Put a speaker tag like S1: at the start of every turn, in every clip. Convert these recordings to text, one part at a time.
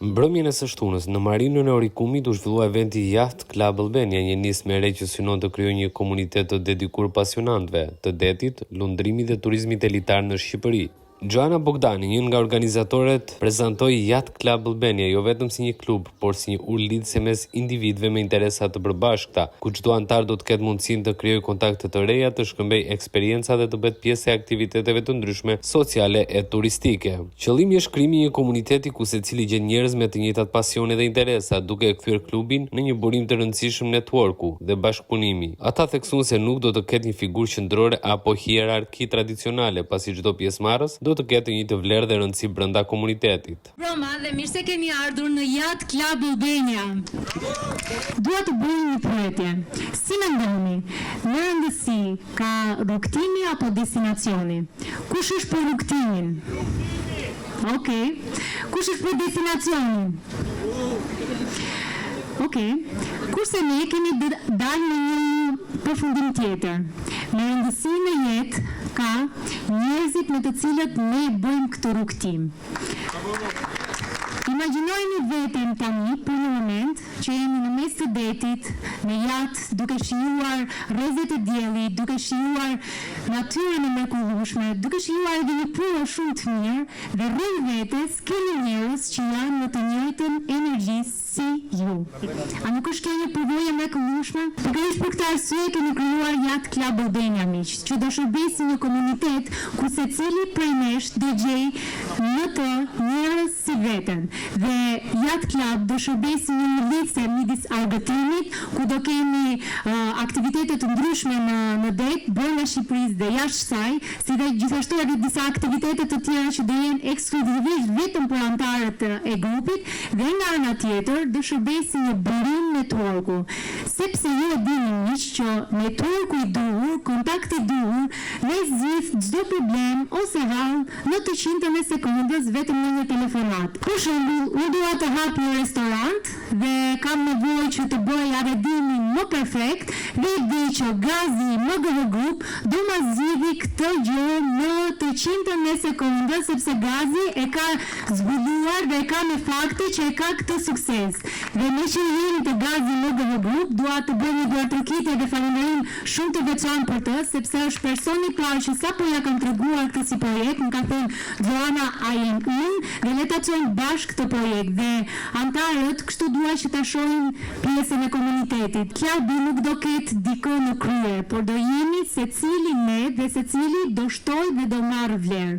S1: Mbrëmjen e së shtunës në marinën e Orikumit u zhvillua eventi Yacht Club Albania, një nismë e re që synon të krijojë një komunitet të dedikuar pasionantëve të detit, lundrimit dhe turizmit elitar në Shqipëri. Joana Bogdani, një nga organizatorët, prezantoi Yacht Club Albania jo vetëm si një klub, por si një urlidhje mes individëve me interesa të përbashkëta, ku çdo antar do të ketë mundësinë të krijojë kontakte të reja, të shkëmbejë eksperjenca dhe të bëhet pjesë e aktiviteteve të ndryshme sociale e turistike. Qëllimi është krijimi i një komuniteti ku secili gjen njerëz me të njëjtat pasione dhe interesa, duke e kthyer klubin në një burim të rëndësishëm networku dhe bashkëpunimi. Ata theksuan se nuk do të ketë një figurë qendrore apo hierarki tradicionale, pasi çdo pjesëmarrës do të ketë një të vlerë dhe rëndësi brenda komunitetit.
S2: Roma dhe mirë se keni ardhur në Yacht Club Albania. Dua të bëj një pyetje. Si mendoni, në rëndësi ka rrugtimi apo destinacioni? Kush është për rrugtimin? Okej. Kush është për destinacionin? Okej. Kurse ne kemi dalë në një përfundim tjetër. Me rëndësi në jetë ka njerëzit me të cilët ne bëjmë këtë rrugtim. Imagjinojeni veten tani për një moment që jemi në mes të detit, në jat, duke shijuar rrezet e diellit, duke shijuar natyrën e mrekullueshme, duke shijuar edhe një punë shumë të mirë dhe rreth vetes keni njerëz që janë në të njëjtën energji si ju. A nuk është kjo një përvojë e mrekullueshme? Pikërisht për këtë arsye kemi krijuar Yacht Club Albania, miq, që do shërbejë një komunitet ku secili prej nesh do gjej në të njerëz si veten. Dhe Yacht Club do shërbejë si një lidhje midis argëtimit, ku do kemi aktivitete të ndryshme në det, brenda Shqipërisë dhe jashtë saj, si dhe gjithashtu edhe disa aktivitete të tjera që do jenë ekskluzivisht vetëm për anëtarët e grupit, dhe nga ana tjetër do shërbejë si një burim networku. Sepse ju e dini miq që networku i duhur, kontakti i duhur, ne zgjidh çdo problem ose hall në të qindën e sekondës vetëm në një telefonat. Për shembull, unë dua të hap një restorant dhe kam nevojë që të bëj arredimin më perfekt dhe i di që Gazi MGV Group do ma zgjidhë këtë gjë në të qindën e sekondës, sepse Gazi e ka zbuluar dhe e ka me fakte që e ka këtë sukses. Dhe me që jemi të Gazi MGV Group, dua të bëj një duartërkitje dhe falënderim shumë të veçantë për të, sepse është personi parë që sapo ja kam treguar këtë si projekt, më ka thënë Joana, a jem unë dhe le ta çojmë bashkë këtë projekt dhe antarët kështu dua që ta shohin pjesën e komunitetit. Klubi nuk do ketë dikë në krye, por do jemi secili ne dhe secili do shtojë dhe do marrë vlerë.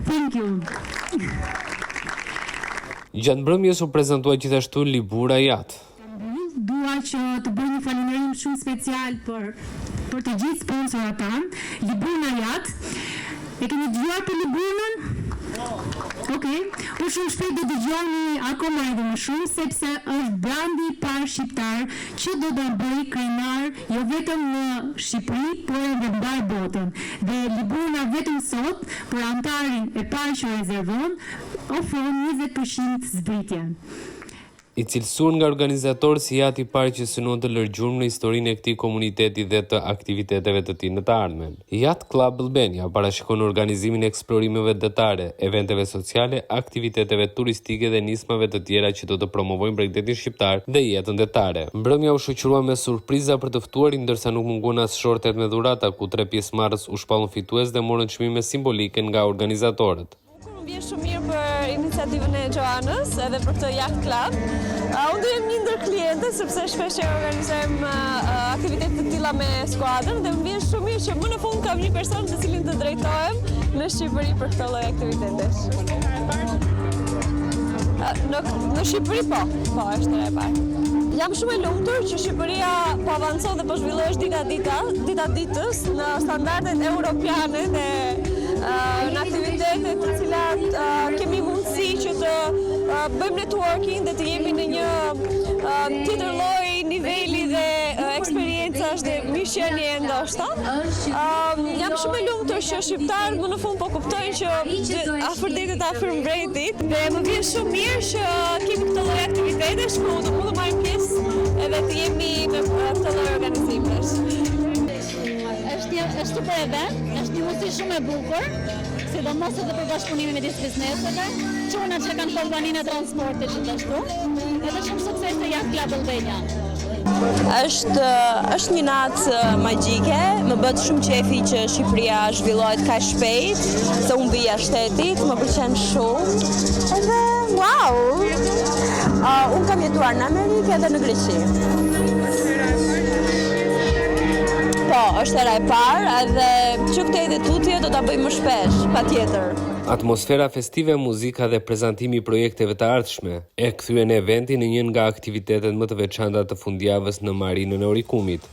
S2: Thank you.
S1: Gjatë mbrëmjes u prezantua gjithashtu Libura Yacht.
S2: Dua që të bëj një falënderim shumë special për të gjithë sponsorat tanë. Libura Yacht. E keni dëgjuar për Liburën? Okej. Unë shumë shpejt do dëgjoni akoma edhe më shumë, sepse është brandi i parë shqiptar që do ta bëj krenar jo vetëm në Shqipëri, por edhe ndaj botën. Dhe Libura vetëm sot, për antarin e parë që rezervon, ofron 20% zbritje.
S1: I cilësuar nga organizatorë si Yacht i parë që synon të lërgjurmë në historinë e këtij komuniteti dhe të aktiviteteve të tij në të ardhmen. Yacht Club Albania parashikon organizimin e eksplorimeve detare, eventeve sociale, aktiviteteve turistike dhe nismave të tjera që do të promovojnë bregdetin shqiptar dhe jetën detare. Mbrëmja u shoqërua me surpriza për të ftuarit, ndërsa nuk mungon as shortet me dhurata, ku 3 pjesëmarrës u shpallën fitues dhe morën çmime simbolike nga organizatorët.
S3: Vjen shumë mirë për iniciativën e Joanës edhe për këtë Yacht Club. Unë do jem një ndër kliente sepse shpesh organizojmë aktivitete të tilla me skuadrën dhe më vjen shumë mirë që më në fund kam një person të cilin të drejtohem në Shqipëri për këtë lloj aktivitetesh. Në Shqipëri po, është e parë. Jam shumë e lumtur që Shqipëria po avancon dhe po zhvillohesh dita ditës në standardet europiane dhe në aktivitetet të cilat kemi mundësi që të bëjmë networking dhe të jemi në një tjetër lloj niveli dhe eksperjencash dhe mirëqenie ndoshta. Jam shumë e lumtur që shqiptarët më në fund po kuptojnë që afërdetet afër mbretit dhe më vjen shumë mirë që kemi këtë lloj aktivitetesh ku do mund të marrim pjesë edhe të jemi në këtë lloj organizimesh.
S4: Është super event, është një mundësi shumë e bukur, sidomos edhe për bashkëpunimin midis bizneseve, çuna që kanë kompaninë e transportit gjithashtu, edhe shumë suksese Yacht Club Albania.
S3: Është një natë magjike, më bët shumë qefi që Shqipëria zhvillohet kaq shpejt, se unë vija shtetit, më pëlqen shumë. Edhe wow! Unë kam jetuar në Amerikë edhe në Greqi. Po, është era e parë edhe që këtej dhe tutje do ta bëjmë më shpesh, patjetër.
S1: Atmosfera festive, muzika dhe prezantimi i projekteve të ardhshme e kthyen eventin në një nga aktivitetet më të veçanta të fundjavës në Marinën e Orikumit.